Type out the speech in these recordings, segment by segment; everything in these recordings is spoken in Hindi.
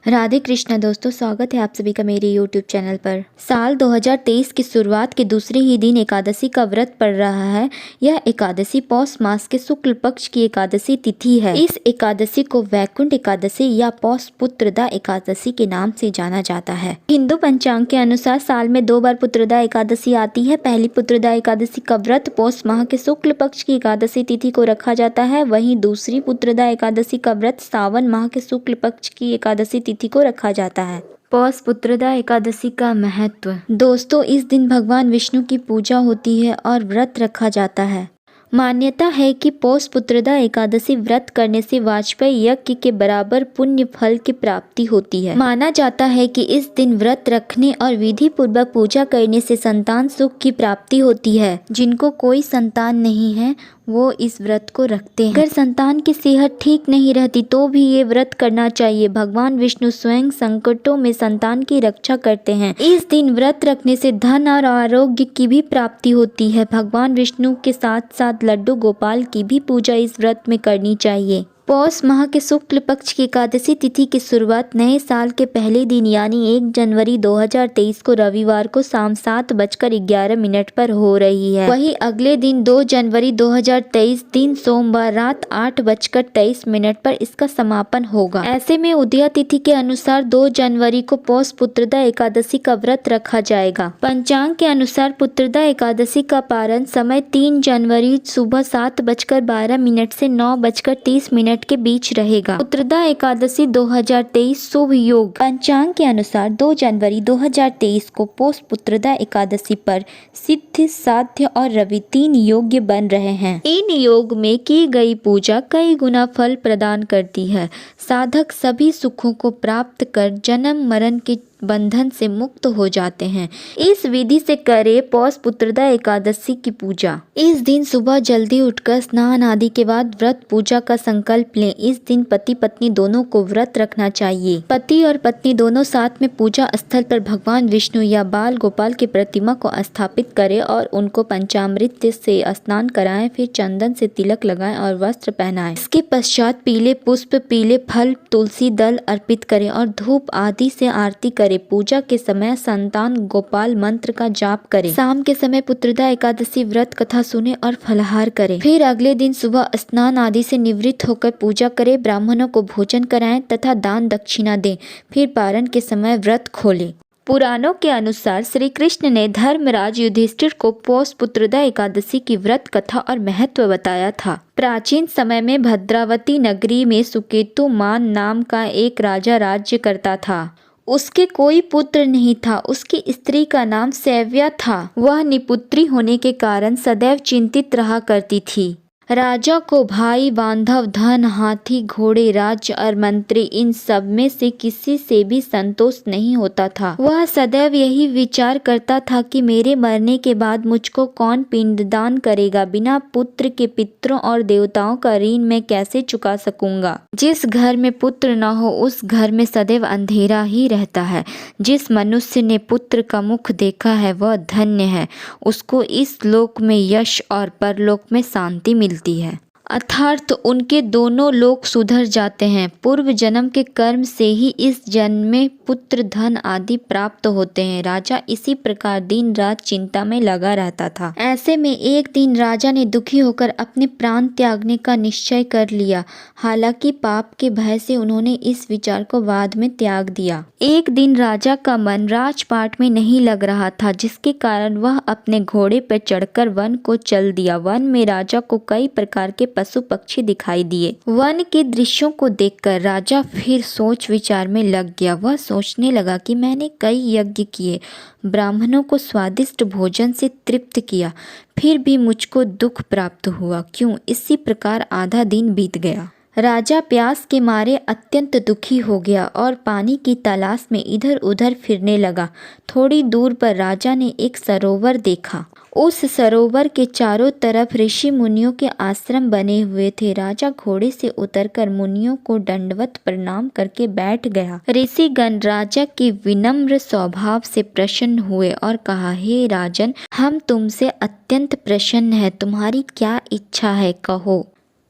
राधे कृष्णा दोस्तों, स्वागत है आप सभी का मेरे YouTube चैनल पर। साल 2023 की शुरुआत के दूसरे ही दिन एकादशी का व्रत पड़ रहा है। यह एकादशी पौष मास के शुक्ल पक्ष की एकादशी तिथि है। इस एकादशी को वैकुंठ एकादशी या पौष पुत्रदा एकादशी के नाम से जाना जाता है। हिंदू पंचांग के अनुसार साल में 2 बार पुत्रदा एकादशी आती है। पहली पुत्रदा एकादशी का व्रत पौष माह के शुक्ल पक्ष की एकादशी तिथि को रखा जाता है। वहीं दूसरी पुत्रदा एकादशी का व्रत सावन माह के शुक्ल पक्ष की एकादशी तिथि को रखा जाता है। पौष पुत्रदा एकादशी का महत्व। दोस्तों, इस दिन भगवान विष्णु की पूजा होती है और व्रत रखा जाता है। मान्यता है कि पौष पुत्रदा एकादशी व्रत करने से वाजपेयी यज्ञ के बराबर पुण्य फल की प्राप्ति होती है। माना जाता है कि इस दिन व्रत रखने और विधि पूर्वक पूजा करने से संतान सुख की प्राप्ति होती है। जिनको कोई संतान नहीं है वो इस व्रत को रखते हैं। अगर संतान की सेहत ठीक नहीं रहती तो भी ये व्रत करना चाहिए। भगवान विष्णु स्वयं संकटों में संतान की रक्षा करते हैं। इस दिन व्रत रखने से धन और आरोग्य की भी प्राप्ति होती है। भगवान विष्णु के साथ साथ लड्डू गोपाल की भी पूजा इस व्रत में करनी चाहिए। पौष माह के शुक्ल पक्ष की एकादशी तिथि की शुरुआत नए साल के पहले दिन यानी 1 जनवरी 2023 को रविवार को शाम 7:11 पर हो रही है। वहीं अगले दिन 2 जनवरी 2023 दिन सोमवार रात 8:23 पर इसका समापन होगा। ऐसे में उदया तिथि के अनुसार 2 जनवरी को पौष पुत्रदा एकादशी का व्रत रखा जाएगा। पंचांग के अनुसार पुत्रदा एकादशी का पारण समय 3 जनवरी सुबह 7:12 से 9:30 के बीच रहेगा। पुत्रदा एकादशी 2023 शुभ योग। पंचांग के अनुसार 2 जनवरी 2023 को पौष पुत्रदा एकादशी पर सिद्ध, साध्य और रवि 3 योग्य बन रहे हैं। इन योग में की गई पूजा कई गुना फल प्रदान करती है। साधक सभी सुखों को प्राप्त कर जन्म मरण के बंधन से मुक्त हो जाते हैं। इस विधि से करें पौष पुत्रदा एकादशी की पूजा। इस दिन सुबह जल्दी उठकर स्नान आदि के बाद व्रत पूजा का संकल्प लें। इस दिन पति पत्नी दोनों को व्रत रखना चाहिए। पति और पत्नी दोनों साथ में पूजा स्थल पर भगवान विष्णु या बाल गोपाल की प्रतिमा को स्थापित करें और उनको पंचामृत से स्नान कराएं। फिर चंदन से तिलक लगाएं और वस्त्र पहनाएं। इसके पश्चात पीले पुष्प, पीले फल, तुलसी दल अर्पित करें और धूप आदि से आरती करें। पूजा के समय संतान गोपाल मंत्र का जाप करें। शाम के समय पुत्रदा एकादशी व्रत कथा सुने और फलाहार करें। फिर अगले दिन सुबह स्नान आदि से निवृत्त होकर पूजा करें, ब्राह्मणों को भोजन कराएं तथा दान दक्षिणा दें। फिर पारण के समय व्रत खोलें। पुराणों के अनुसार श्री कृष्ण ने धर्मराज युधिष्ठिर को पौष पुत्रदा एकादशी की व्रत कथा और महत्व बताया था। प्राचीन समय में भद्रावती नगरी में सुकेतु मान नाम का एक राजा राज्य करता था। उसके कोई पुत्र नहीं था। उसकी स्त्री का नाम सैव्या था। वह निपुत्री होने के कारण सदैव चिंतित रहा करती थी। राजा को भाई, बांधव, धन, हाथी, घोड़े, राज्य और मंत्री इन सब में से किसी से भी संतोष नहीं होता था। वह सदैव यही विचार करता था कि मेरे मरने के बाद मुझको कौन पिंडदान करेगा। बिना पुत्र के पितरों और देवताओं का ऋण मैं कैसे चुका सकूंगा। जिस घर में पुत्र न हो उस घर में सदैव अंधेरा ही रहता है। जिस मनुष्य ने पुत्र का मुख देखा है वह धन्य है। उसको इस लोक में यश और परलोक में शांति मिलती है। अर्थात उनके दोनों लोक सुधर जाते हैं। पूर्व जन्म के कर्म से ही इस जन्म में पुत्र, धन आदि प्राप्त होते हैं। राजा इसी प्रकार दिन रात चिंता में लगा रहता था। ऐसे में एक दिन राजा ने दुखी होकर अपने प्राण त्यागने का निश्चय कर लिया। हालांकि पाप के भय से उन्होंने इस विचार को बाद में त्याग दिया। एक दिन राजा का मन राजपाट में नहीं लग रहा था, जिसके कारण वह अपने घोड़े पर चढ़कर वन को चल दिया। वन में राजा को कई प्रकार के पशु पक्षी दिखाई दिए। वन के दृश्यों को देखकर राजा फिर सोच विचार में लग गया। वह सोचने लगा कि मैंने कई यज्ञ किए, ब्राह्मणों को स्वादिष्ट भोजन से तृप्त किया, फिर भी मुझको दुख प्राप्त हुआ। क्यों? इसी प्रकार आधा दिन बीत गया। राजा प्यास के मारे अत्यंत दुखी हो गया और पानी की तलाश में इधर उधर फिरने लगा। थोड़ी दूर पर राजा ने एक सरोवर देखा। उस सरोवर के चारों तरफ ऋषि मुनियों के आश्रम बने हुए थे। राजा घोड़े से उतरकर मुनियों को दंडवत प्रणाम करके बैठ गया। ऋषिगण राजा के विनम्र स्वभाव से प्रसन्न हुए और कहा, हे राजन, हम तुमसे अत्यंत प्रसन्न हैं। तुम्हारी क्या इच्छा है, कहो।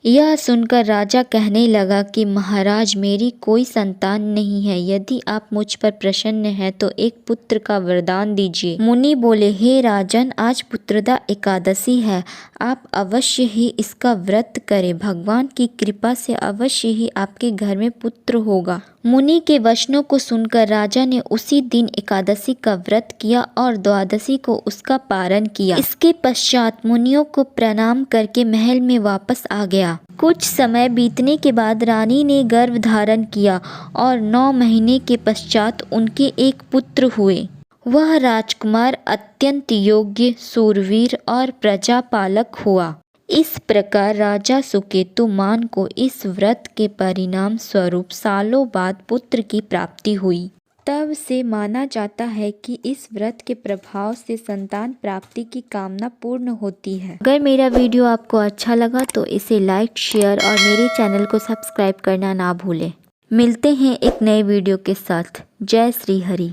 यह सुनकर राजा कहने लगा कि महाराज, मेरी कोई संतान नहीं है। यदि आप मुझ पर प्रसन्न हैं तो एक पुत्र का वरदान दीजिए। मुनि बोले, हे राजन, आज पुत्रदा एकादशी है, आप अवश्य ही इसका व्रत करें। भगवान की कृपा से अवश्य ही आपके घर में पुत्र होगा। मुनि के वचनों को सुनकर राजा ने उसी दिन एकादशी का व्रत किया और द्वादशी को उसका पारण किया। इसके पश्चात मुनियों को प्रणाम करके महल में वापस आ गया। कुछ समय बीतने के बाद रानी ने गर्भ धारण किया और 9 महीने के पश्चात उनके एक पुत्र हुए। वह राजकुमार अत्यंत योग्य, शूरवीर और प्रजापालक हुआ। इस प्रकार राजा सुकेतुमान को इस व्रत के परिणाम स्वरूप सालों बाद पुत्र की प्राप्ति हुई। तब से माना जाता है कि इस व्रत के प्रभाव से संतान प्राप्ति की कामना पूर्ण होती है। अगर मेरा वीडियो आपको अच्छा लगा तो इसे लाइक, शेयर और मेरे चैनल को सब्सक्राइब करना ना भूलें। मिलते हैं एक नए वीडियो के साथ। जय श्री हरि।